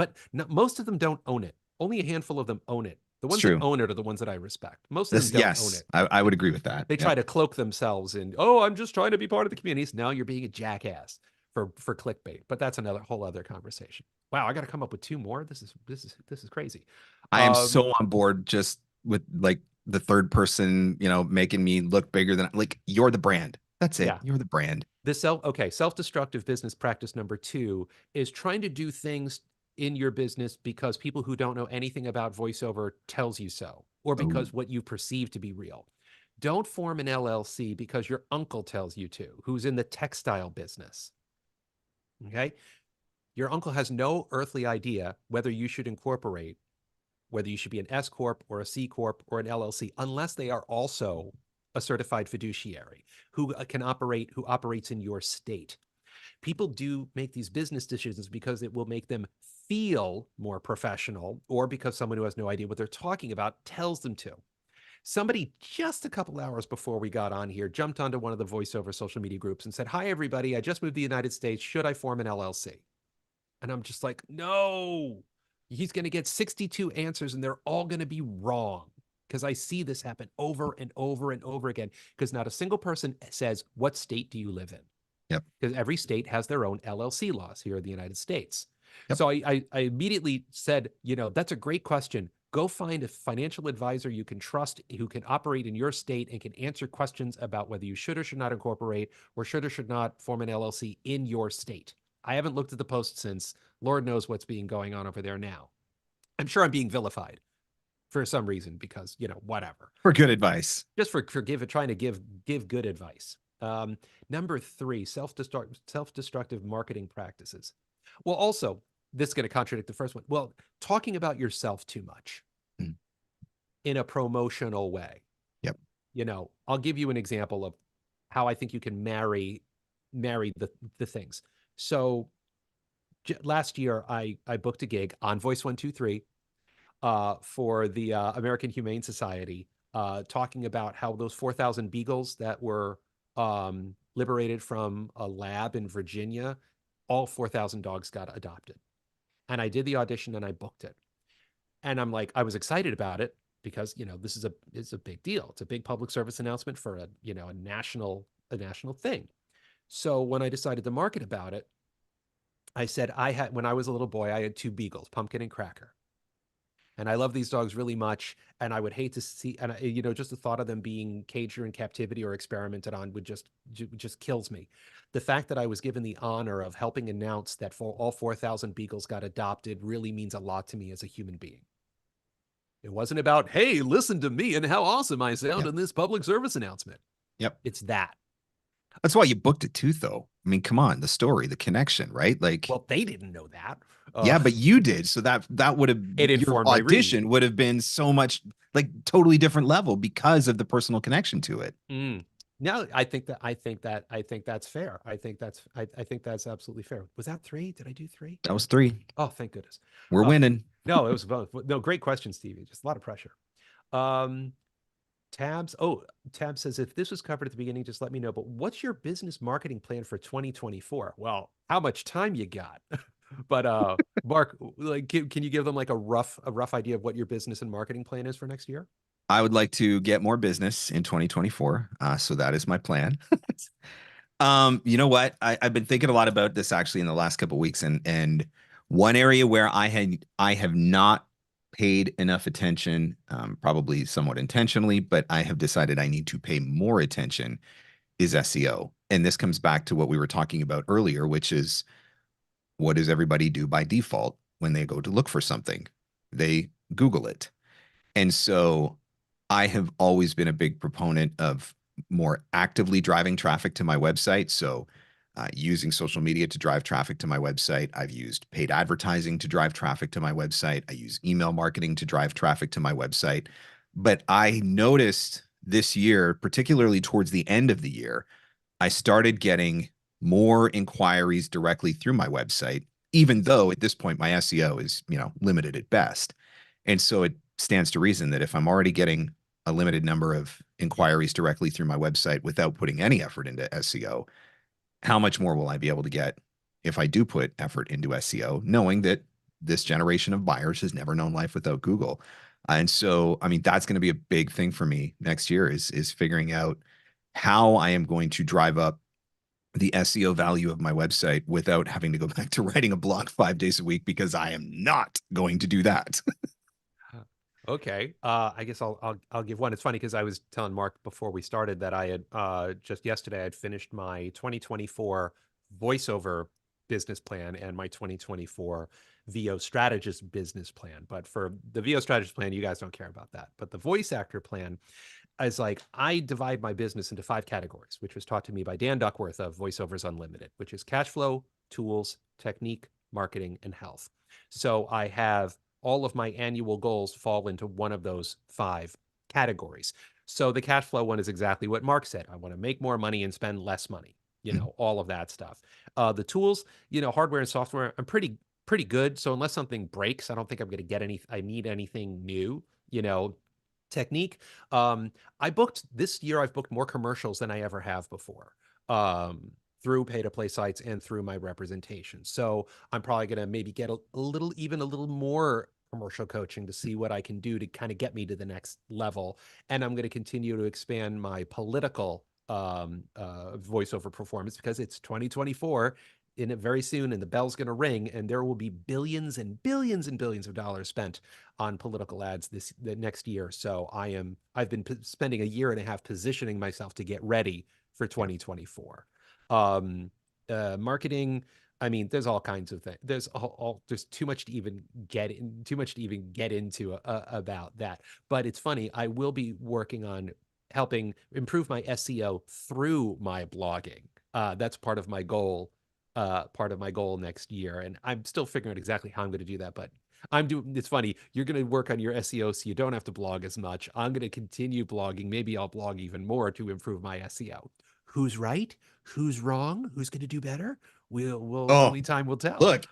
most of them don't own it. Only a handful of them own it. The It's ones that true. own it are the ones that I respect. Most of them This, don't own yes, it. I would agree with that. They try Yep. to cloak themselves in, oh, I'm just trying to be part of the communities. Now you're being a jackass for clickbait. But that's another whole other conversation. Wow, I got to come up with two more. This is crazy. I am Um, so on board just with like the third person, making me look bigger than like you're the brand. That's it. yeah. You're the brand. Self-destructive business practice number two is trying to do things in your business because people who don't know anything about voiceover tells you so, or Oh, because what you perceive to be real. Don't form an LLC because your uncle tells you to, who's in the textile business. Okay. Your uncle has no earthly idea whether you should incorporate, whether you should be an S Corp or a C Corp or an LLC, unless they are also a certified fiduciary who operates in your state. People do make these business decisions because it will make them feel more professional, or because someone who has no idea what they're talking about tells them to. Somebody just a couple hours before we got on here jumped onto one of the voiceover social media groups and said, hi, everybody. I just moved to the United States. Should I form an LLC? And I'm just like, no, he's going to get 62 answers and they're all going to be wrong. Because I see this happen over and over and over again. Because not a single person says, what state do you live in? yep. Because every state has their own LLC laws here in the United States. Yep. So I immediately said, that's a great question. Go find a financial advisor you can trust who can operate in your state and can answer questions about whether you should or should not incorporate or should not form an LLC in your state. I haven't looked at the post since. Lord knows what's being going on over there now. I'm sure I'm being vilified for some reason because, whatever. For good advice. Just for trying to give good advice. Number three, self-destructive marketing practices. Well, also, this is going to contradict the first one. Well, talking about yourself too much Mm. in a promotional way. Yep. I'll give you an example of how I think you can marry the things. So last year, I booked a gig on Voice 123 for the American Humane Society, talking about how those 4,000 beagles that were liberated from a lab in Virginia, all 4,000 dogs got adopted. And I did the audition and I booked it. And I'm like, I was excited about it because, this is it's a big deal. It's a big public service announcement for a national thing. So when I decided to market about it, I said when I was a little boy, I had two beagles, Pumpkin and Cracker. And I love these dogs really much. And I would hate to see, and just the thought of them being caged or in captivity or experimented on would just kills me. The fact that I was given the honor of helping announce that for all 4,000 beagles got adopted really means a lot to me as a human being. It wasn't about, hey, listen to me and how awesome I sound Yep. in this public service announcement. Yep. It's that. That's why you booked it too, though. I mean, come on, the story, the connection, right? Like, Well, they didn't know that. yeah, but you did. So that would have It your informed my read. audition would have been so much like totally different level because of the personal connection to it. Mm. No, I think that's fair. I think that's absolutely fair. Was that three? Did I do three? That was three. Oh, thank goodness. We're Oh, winning. no, it was both. No, great question, Stevie. Just a lot of pressure. Um, Tab says if this was covered at the beginning, just let me know. But what's your business marketing plan for 2024? Well, how much time you got? But Mark, like, can you give them like a rough idea of what your business and marketing plan is for next year? I would like to get more business in 2024. So that is my plan. You know what? I've been thinking a lot about this actually in the last couple of weeks, and one area where I have not paid enough attention, probably somewhat intentionally, but I have decided I need to pay more attention is SEO. And this comes back to what we were talking about earlier, which is what does everybody do by default when they go to look for something? They Google it. And so I have always been a big proponent of more actively driving traffic to my website. So, using social media to drive traffic to my website. I've used paid advertising to drive traffic to my website. I use email marketing to drive traffic to my website. But I noticed this year, particularly towards the end of the year, I started getting more inquiries directly through my website, even though at this point my SEO is, limited at best. And so it stands to reason that if I'm already getting a limited number of inquiries directly through my website without putting any effort into SEO, how much more will I be able to get if I do put effort into SEO, knowing that this generation of buyers has never known life without Google? And so, I mean, that's going to be a big thing for me next year is figuring out how I am going to drive up the SEO value of my website without having to go back to writing a blog 5 days a week because I am not going to do that. Okay. I guess I'll give one. It's funny because I was telling Mark before we started that I had just yesterday I'd finished my 2024 voiceover business plan and my 2024 VO strategist business plan. But for the VO strategist plan, you guys don't care about that. But the voice actor plan is like I divide my business into five categories, which was taught to me by Dan Duckworth of Voiceovers Unlimited, which is cash flow, tools, technique, marketing, and health. So I have all of my annual goals fall into one of those five categories. So the cash flow one is exactly what Mark said. I want to make more money and spend less money, all of that stuff. The tools, hardware and software, I'm pretty good. So unless something breaks, I don't think I'm going to I need anything new, technique. I booked this year, I've booked more commercials than I ever have before. Through pay to play sites and through my representation. So I'm probably going to maybe get even a little more commercial coaching to see what I can do to kind of get me to the next level. And I'm going to continue to expand my political voiceover performance because it's 2024 in it very soon and the bell's going to ring and there will be billions and billions and billions of dollars spent on political ads the next year. So I've been spending a year and a half positioning myself to get ready for 2024. Marketing, I mean, there's all kinds of things. There's too much to even get into about that. But it's funny. I will be working on helping improve my SEO through my blogging. That's part of my goal. Part of my goal next year, and I'm still figuring out exactly how I'm going to do that. But it's funny. You're going to work on your SEO so you don't have to blog as much. I'm going to continue blogging. Maybe I'll blog even more to improve my SEO. Who's right? Who's wrong? Who's going to do better? Oh, Only time will tell. look,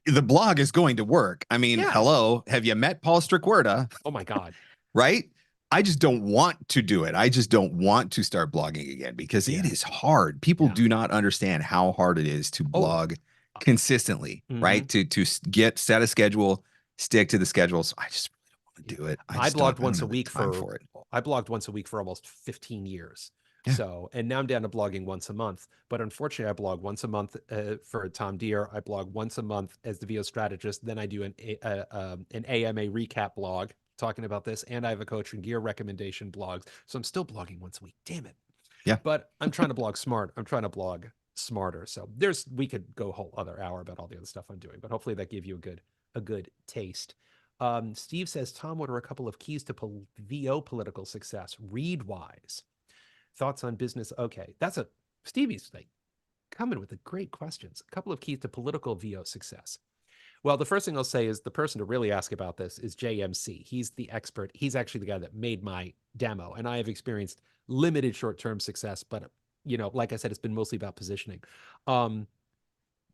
the blog is going to work. I mean, Yeah. hello, have you met Paul Strickwerda? Oh my God. Right? I just don't want to do it. I just don't want to start blogging again because it Yeah. is hard. People Yeah. do not understand how hard it is to Oh. blog consistently, Mhm. right? To set a schedule, stick to the schedule. So I just really don't want to do it. I I just blogged don't once a have the week time for it. I blogged once a week for almost 15 years. Yeah. So, and now I'm down to blogging once a month. But unfortunately, I blog once a month for Tom Deere. I blog once a month as the VO strategist. Then I do an AMA recap blog talking about this, and I have a coach and gear recommendation blog. So I'm still blogging once a week. Damn it! Yeah. But I'm trying to blog smart. I'm trying to blog smarter. So we could go a whole other hour about all the other stuff I'm doing, but hopefully that gave you a good taste. Steve says, Tom, what are a couple of keys to VO political success? Read wise. Thoughts on business? Okay, that's a Stevie's like coming with the great questions. A couple of keys to political VO success. Well, the first thing I'll say is the person to really ask about this is JMC. He's the expert. He's actually the guy that made my demo, and I have experienced limited short-term success, but like I said, it's been mostly about positioning.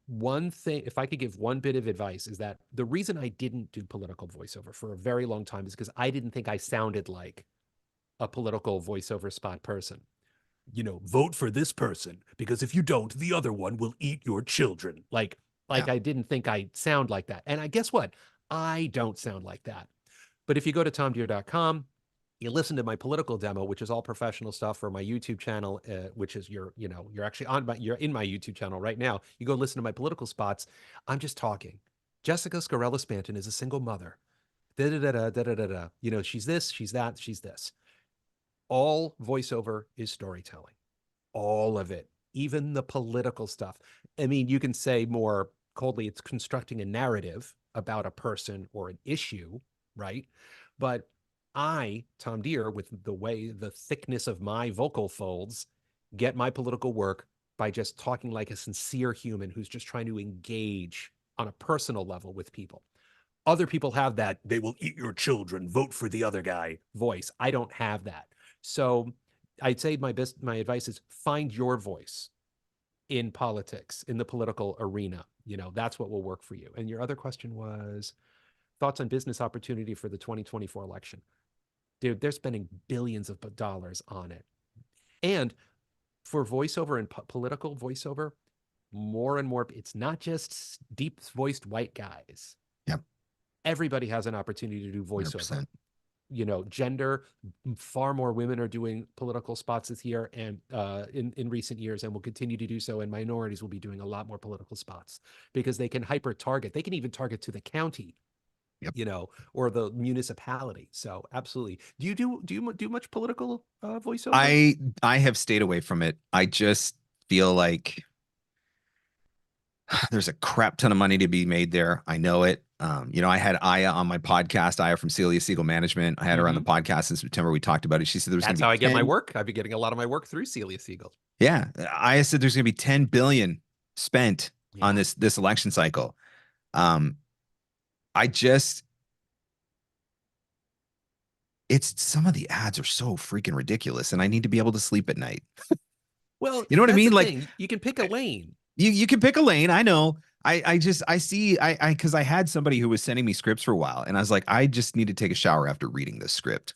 One thing, if I could give one bit of advice, is that the reason I didn't do political voiceover for a very long time is because I didn't think I sounded like a political voiceover spot person. Vote for this person because if you don't, the other one will eat your children. Like Yeah. I didn't think I'd sound like that. And I guess what? I don't sound like that. But if you go to tomdeer.com, you listen to my political demo, which is all professional stuff, for my YouTube channel, which is you're actually you're in my YouTube channel right now. You go listen to my political spots. I'm just talking. Jessica Scarella Spanton is a single mother. Da da da da da da da. She's this, she's that, she's this. All voiceover is storytelling, all of it, even the political stuff. I mean, you can say more coldly, it's constructing a narrative about a person or an issue, right? But Tom Deere, with the thickness of my vocal folds, get my political work by just talking like a sincere human who's just trying to engage on a personal level with people. Other people have that, they will eat your children, vote for the other guy voice. I don't have that. So I'd say my advice is find your voice in politics, in the political arena. That's what will work for you. And your other question was thoughts on business opportunity for the 2024 election. Dude, they're spending billions of dollars on it. And for voiceover and political voiceover, more and more, it's not just deep voiced white guys. Yep. Everybody has an opportunity to do voiceover. 100%. Gender, far more women are doing political spots this year and in recent years, and will continue to do so. And minorities will be doing a lot more political spots because they can hyper target. They can even target to the county, Yep. or the municipality. So absolutely. Do you do much political voiceover? I have stayed away from it. I just feel like there's a crap ton of money to be made there. I know it. I had Aya on my podcast, Aya from Celia Siegel Management. I had her on the podcast in September. We talked about it. She said there was going That's to how be I get my 10. work. I've been getting a lot of my work through Celia Siegel. Yeah. Aya said there's going to be 10 billion spent on Yeah. this election cycle. I just, it's some of the ads are so freaking ridiculous, and I need to be able to sleep at night. Well, You know what I that's mean? the Like thing. You can pick a lane. you can pick a lane. I know. I just I see I because I had somebody who was sending me scripts for a while, and I was like, I just need to take a shower after reading this script.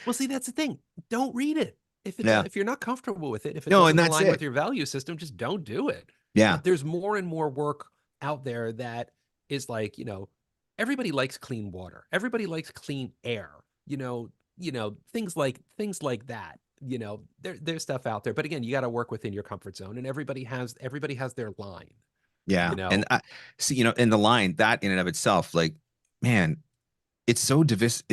Well, see, that's the thing. Don't read it. Yeah. If you're not comfortable with it, if it No, and doesn't that's align with it. your value system, just don't do it. Yeah. But there's more and more work out there that is like, everybody likes clean water. Everybody likes clean air. Things like that. There's stuff out there. But again, you got to work within your comfort zone, and everybody has their line, Yeah. you know. And I see, in the line, that in and of itself, like, man, it's so divisive.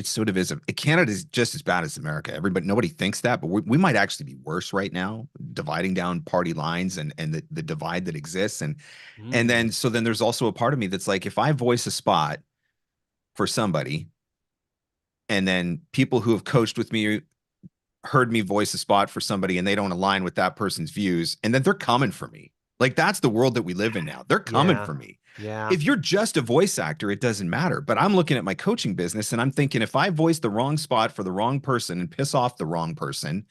Canada is just as bad as America. Nobody thinks that, but we might actually be worse right now, dividing down party lines and the divide that exists. And then Mm, so then there's also a part of me that's like, if I voice a spot for somebody, and then people who have coached with me heard me voice a spot for somebody and they don't align with that person's views, and then they're coming for me. Like, that's the world that we live in now. They're coming yeah. for me. Yeah. If you're just a voice actor, it doesn't matter. But I'm looking at my coaching business and I'm thinking, if I voice the wrong spot for the wrong person and piss off the wrong person,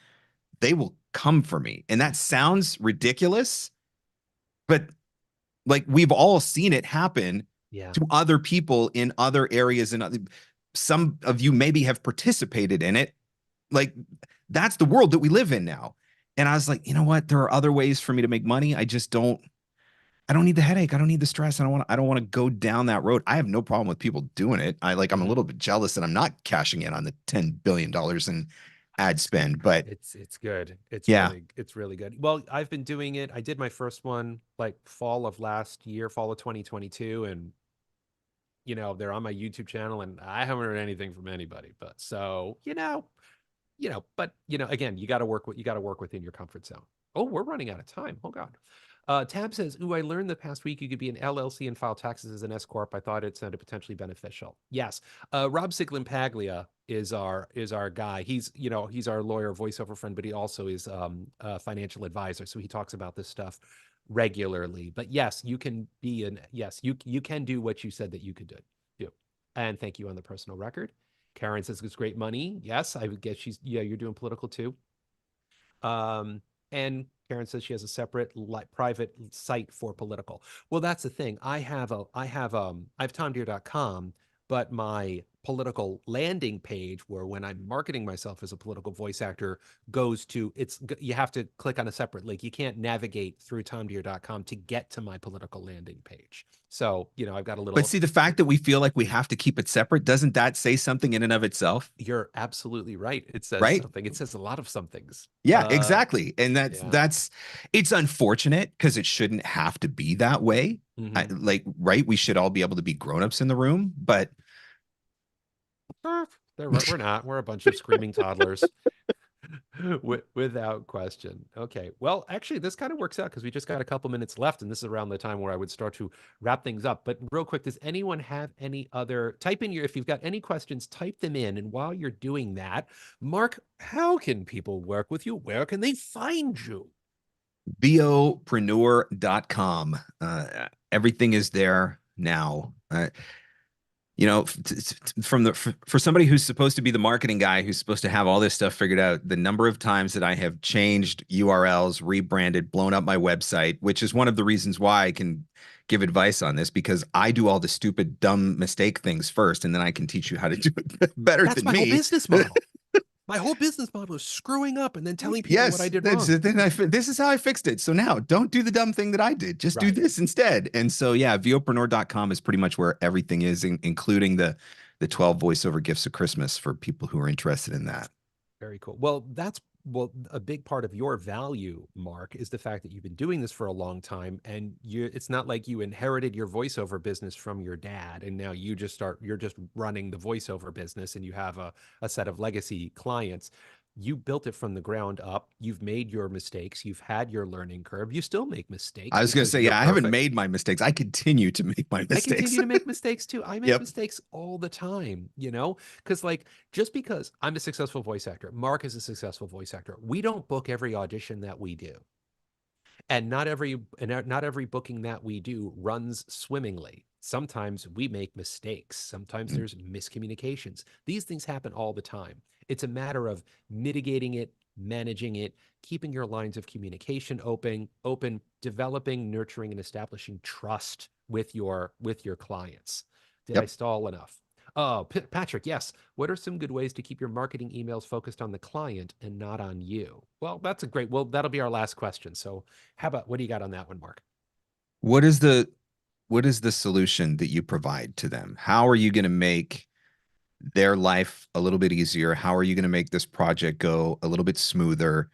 they will come for me. And that sounds ridiculous, but like, we've all seen it happen Yeah. to other people in other areas. And some of you maybe have participated in it. Like, that's the world that we live in now. And I was like, you know what? There are other ways for me to make money. I don't need the headache. I don't need the stress. I don't want to go down that road. I have no problem with people doing it. I'm a Mhm. little bit jealous that I'm not cashing in on the $10 billion in ad spend, but It's good. yeah. It's really good. Well, I've been doing it. I did my first one like fall of last year, fall of 2022, and they're on my YouTube channel, and I haven't heard anything from anybody. But so, but again, you got to work within your comfort zone. Oh, we're running out of time. Oh God. Tab says, "Ooh, I learned the past week you could be an LLC and file taxes as an S corp. I thought it sounded potentially beneficial." Yes. Rob Siglin Paglia is our guy. He's our lawyer, voiceover friend, but he also is a financial advisor. So he talks about this stuff regularly. But yes, you can do what you said that you could do. And thank you on the personal record. Karen says it's great money. Yes, I would guess you're doing political too. And Karen says she has a separate private site for political. Well, that's the thing. I have TomDeere.com, but my political landing page, where when I'm marketing myself as a political voice actor, goes to you have to click on a separate link. You can't navigate through TomDeere.com to get to my political landing page. So, I've got a But little. see, the fact that we feel like we have to keep it separate, doesn't that say something in and of itself? You're absolutely right. It says Right? something. It says a lot of somethings. Yeah, exactly. And Yeah. it's unfortunate because it shouldn't have to be that way. Hmm. Like, right? We should all be able to be grown-ups in the room, but We're not. We're a bunch of screaming toddlers, without question. Okay. Well, actually, this kind of works out because we just got a couple minutes left, and this is around the time where I would start to wrap things up. But real quick, does anyone have any other? If you've got any questions, type them in. And while you're doing that, Mark, how can people work with you? Where can they find you? biopreneur.com. Everything is there now. For somebody who's supposed to be the marketing guy, who's supposed to have all this stuff figured out, the number of times that I have changed URLs, rebranded, blown up my website, which is one of the reasons why I can give advice on this, because I do all the stupid, dumb mistake things first, and then I can teach you how to do it better That's than my whole me. business model. My whole business model is screwing up and then telling people what I Yes, did wrong. this is how I fixed it. So now don't do the dumb thing that I did. Just do Right. this instead. And so yeah, viopreneur.com is pretty much where everything is, including the 12 voiceover gifts of Christmas for people who are interested in that. Very cool. Well, a big part of your value, Mark, is the fact that you've been doing this for a long time, and it's not like you inherited your voiceover business from your dad and now you're just running the voiceover business and you have a set of legacy clients. You built it from the ground up. You've made your mistakes. You've had your learning curve. You still make I mistakes was going to because say, you're yeah, I haven't perfect. made my mistakes. I continue to make my I mistakes. continue to make mistakes too. I make Yep. mistakes all the time, because like just because I'm a successful voice actor, Mark is a successful voice actor, we don't book every audition that we do. And not every booking that we do runs swimmingly. Sometimes we make mistakes. Sometimes there's miscommunications. These things happen all the time. It's a matter of mitigating it, managing it, keeping your lines of communication open, developing, nurturing, and establishing trust with your clients. Did I Yep. stall enough? Oh, Patrick, yes. What are some good ways to keep your marketing emails focused on the client and not on you? Well, that'll be our last question. So what do you got on that one, Mark? What is the what is the solution that you provide to them? How are you going to make their life a little bit easier? How are you going to make this project go a little bit smoother?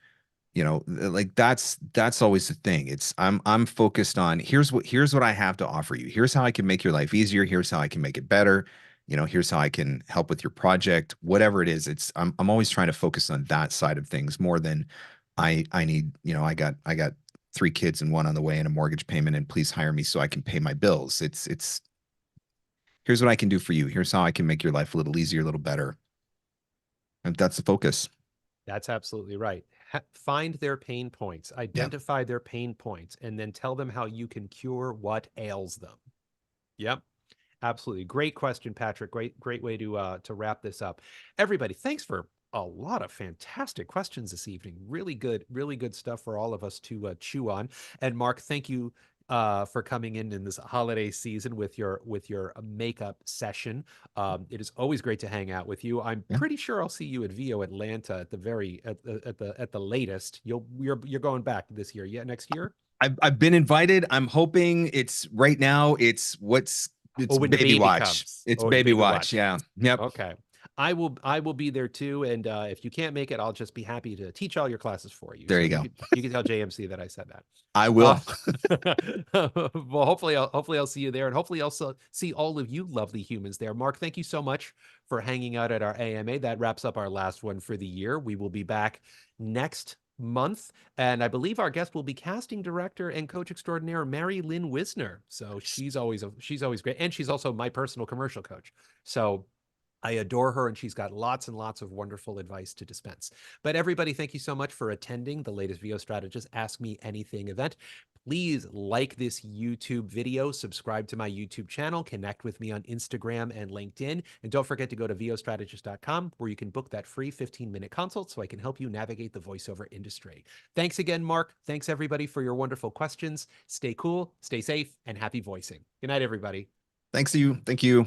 Like that's always the thing. I'm focused on here's what I have to offer you. Here's how I can make your life easier. Here's how I can make it better. Here's how I can help with your project, whatever it is. I'm always trying to focus on that side of things more than I need, I got three kids and one on the way and a mortgage payment, and please hire me so I can pay my bills. It's here's what I can do for you. Here's how I can make your life a little easier, a little better. And that's the focus. That's absolutely right. Find their pain points, Yeah. identify their pain points, and then tell them how you can cure what ails them. Yep. Absolutely. Great question, Patrick. Great way to wrap this up. Everybody, thanks for a lot of fantastic questions this evening. Really good stuff for all of us to chew on. And Mark, thank you for coming in this holiday season with your makeup session. It is always great to hang out with you. I'm Yeah. pretty sure I'll see you at VO Atlanta at the latest. You're going back this year, yeah, next year. I've been invited. I'm hoping it's right now. It's Oh, when the baby baby watch. comes. It's Oh, the baby baby watch. watch. Yeah. Yep. Okay. I will be there too. And if you can't make it, I'll just be happy to teach all your classes for you. There So you go. you can tell JMC that I said that. I Uh, will. well, hopefully I'll see you there, and hopefully I'll see all of you lovely humans there. Mark, thank you so much for hanging out at our AMA. That wraps up our last one for the year. We will be back next month, and I believe our guest will be casting director and coach extraordinaire Mary Lynn Wisner. So she's always great, and she's also my personal commercial coach. So I adore her, and she's got lots and lots of wonderful advice to dispense. But everybody, thank you so much for attending the latest VO Strategist Ask Me Anything event. Please like this YouTube video, subscribe to my YouTube channel, connect with me on Instagram and LinkedIn, and don't forget to go to vostrategist.com where you can book that free 15-minute consult so I can help you navigate the voiceover industry. Thanks again, Mark. Thanks everybody for your wonderful questions. Stay cool, stay safe, and happy voicing. Good night, everybody. Thanks to you. Thank you.